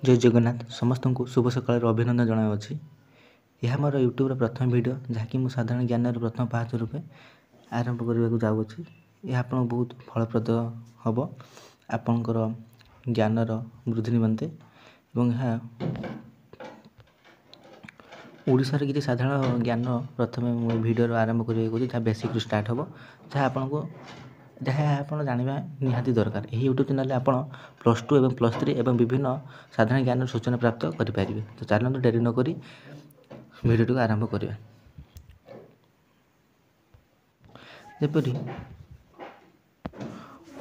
जय जगन्नाथ समस्त को शुभ सकाल अभिनंदन जनावि। यह मोर यूट्यूब प्रथम वीडियो जहाँकि मुझ साधारण ज्ञान प्रथम पाँच रूपे आरंभ करने को जाऊँगी। यह आप बहुत फलप्रद हम आपणकर ज्ञान वृद्धि निमंते एवं यह ओडिशार किसी साधारण ज्ञान प्रथम वीडियो आरंभ करने जहाँ बेसिक स्टार्ट हम जहाँ आपन को जहाँ आप जानवा निहाती दरकार। यही यूट्यूब चैनल आप +2 एवं +3 एवं विभिन्न साधारण ज्ञान सूचना प्राप्त करें। तो चलते डेरी नक वीडियो को आरंभ करवा। जपरी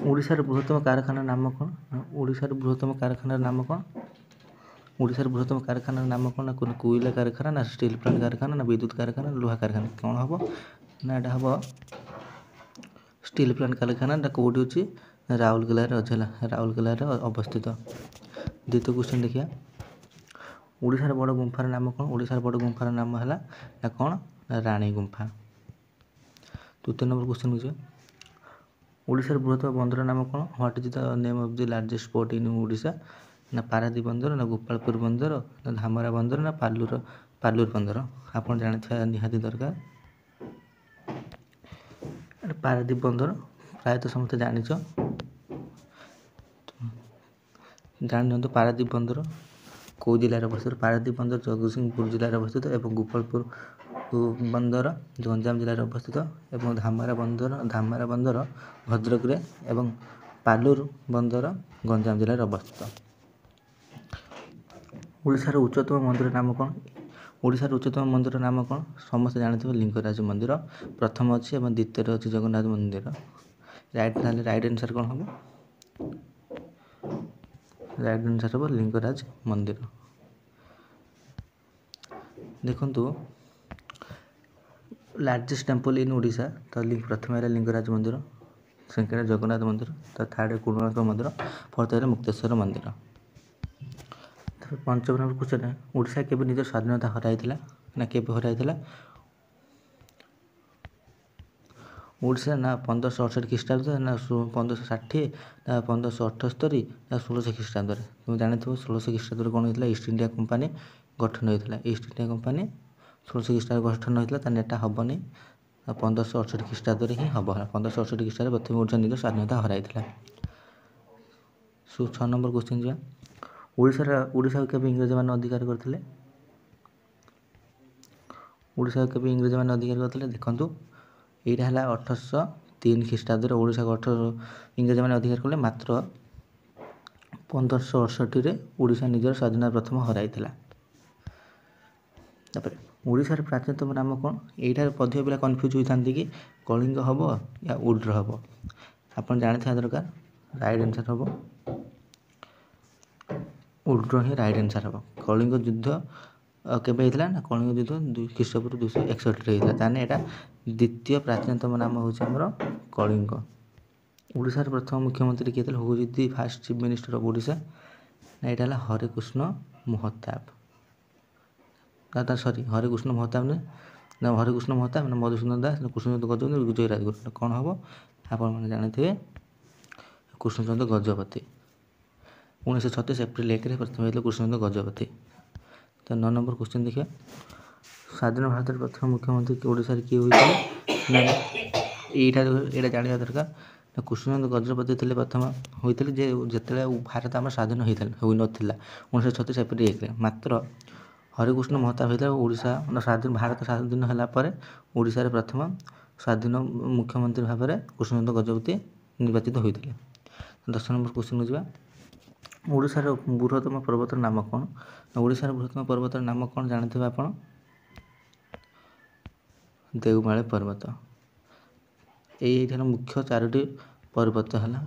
ओडिशार बृहत्तम कारखाना नाम कौन? ओडिशार बृहत्तम कारखानार नाम कौन? ओडिशार बृहत्तम कारखानार नाम कौन? ना कोयला कारखाना, ना स्टील प्लांट कारखाना, ना विद्युत कारखाना, लुहा कारखाना कौन हम ना यहाँ हम स्टील प्लांट कारखाना कौटी अच्छी राउरकेलार अच्छे राउरकेलार अवस्थित। द्वितीय क्वेश्चन देखिए ओडिशार बड़ गुंफार नाम कौन? ओडिशार बड़ गुंफार नाम है ना कौन ना राणी गुंफा। तृतीय नंबर क्वेश्चन बुझे ओडिशार बृहत्तम बंदर नाम कौन? What is the name of the largest port in Odisha? ना पारादीप बंदर, ना गोपालपुर बंदर, ना धामरा बंदर, ना पालुर बंदर। आप जानते निहाती दरकार पारादीप बंदर प्रायतः समस्त जानिछ जान पारादीप बंदर कौ जिलार अवस्थित? पारादीप बंदर जगतसिंहपुर जिलार अवस्थित एवं गोपालपुर बंदर गंजाम जिलार अवस्थित एवं धामरा बंदर भद्रक रे एवं पालुर बंदर गंजाम जिलार अवस्थित। ओडिशार उच्चतम मंदिर नाम कौन? ओडिशार उच्चतम मंदिर नाम कौन? समस्त जानते लिंगराज मंदिर प्रथम अच्छी और द्वितीय अच्छी जगन्नाथ मंदिर। राइट आंसर कौन हम? राइट आंसर हम लिंगराज मंदिर। देखु लार्जेस्ट टेम्पल इन ओडिशा तो प्रथम है लिंगराज मंदिर, सेकेंड जगन्नाथ मंदिर, तो थर्ड कोणार्क मंदिर, फोर्थ है मुक्तेश्वर मंदिर। पंचम नंबर क्वेश्चन है ओडिशा केबे निज स्वाधीनता हराइथिला ना केबे हराइथिला? ओडिशा ना 1568 ख्रीष्टाब्द ना 1560 ना 1578 ना 1600 ख्रीष्टाब्द। तुम जानते 1600 ख्रीष्टाब्द कौन होता? ईस्ट इंडिया कंपानी गठन होता। ईस्ट इंडिया कंपानी 1600 ख्रीष्टाब्द गठन होता ताने एटा हबनी 1568 ख्रीष्टाब्द ही हम 1568 ख्रीष्टाब्द प्रथम ओडिशा निज स्वाधीनता हराइथिला। 6 नंबर क्वेश्चन जा ओडिशा केबे इंग्रज मान अधिकार करथिले? ओडिशा केबे इंग्रज मान अधिकार करथिले? देखंतु एटा हला 1803 ख्रीष्टाब्द ओडिशा इंग्रज मान अधिकार कले मात्र 1568 रे ओडिशा निजर स्वाधीनता प्रथम हराइथिला। ओडिशार प्राचीनतम नाम कौन? एटार पद्य पिला कन्फ्यूज होइथांती कि कलिंग हम या उड्र हम। आपन जानते दरकार राइट आंसर हम उड्र ही राइट आंसर हम। कलिंग युद्ध केबे होइथिला ना कलिंग युद्ध ख्रीष्टपूर्व 261 रे होइथिला ताने एटा द्वितीय प्राचीनतम नाम होउछ हमर कलिंग। ओडिशार प्रथम मुख्यमंत्री किए who is the first chief minister of Odisha? ना एटा हला हरिकृष्ण महताब। सॉरी हरिकृष्ण महताब ना हरिकृष्ण महताब ना मधुसूदन दास ना कृष्णचंद्र गजपति विजय राजगुरु कौन हम आप जानते कृष्णचंद्र गजपति। 1936 एप्रिल 1 प्रथम होता कृष्णचंद्र गजपति। तो 9 नंबर क्वेश्चन देखिए स्वाधीन भारत प्रथम मुख्यमंत्री ओडिशा किए होता यहाँ जानवा दरकार ना कृष्णचंद्र गजपति थे प्रथम होते जिते भारत आम स्वाधीन हो नाला 1936 एप्रिल 1 मात्र हरिकृष्ण महताब होता ओडिशा स्वाधीन भारत स्वाधीन होगापर ओडिशा प्रथम स्वाधीन मुख्यमंत्री भाव में कृष्णचंद्र गजपति निर्वाचित होते। 10 नंबर क्वेश्चन बुझा ओडिशार बृहत्तम पर्वतर नाम कौन? ओडिशार बृहत्तम पर्वतर नाम कौन जानते आप? देवमाली पर्वत। यही मुख्य 4टी पर्वत है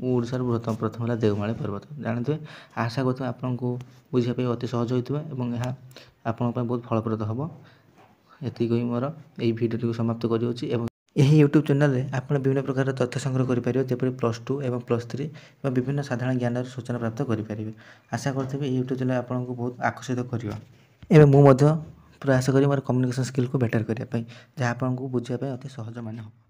ओडिशार बृहत्तम प्रथम है देवमाली पर्वत। जानते आशा करते आपको बुझापी अति सहज होता है आपण बहुत फलप्रद हम। ये मोर यही भिडियो समाप्त कर यही यूट्यूब चैनल में आप विभिन्न प्रकार तथ्य संग्रह करेंगे जपरी +2 एवं +3 और विभिन्न साधारण ज्ञान सूचना प्राप्त करेंगे। आशा करते यूट्यूब चैनल आपको बहुत आकर्षित कर प्रयास करी मोर कम्युनिकेशन स्किल को बेटर करने जहाँ आपको बुझापी अति सहज मान हो।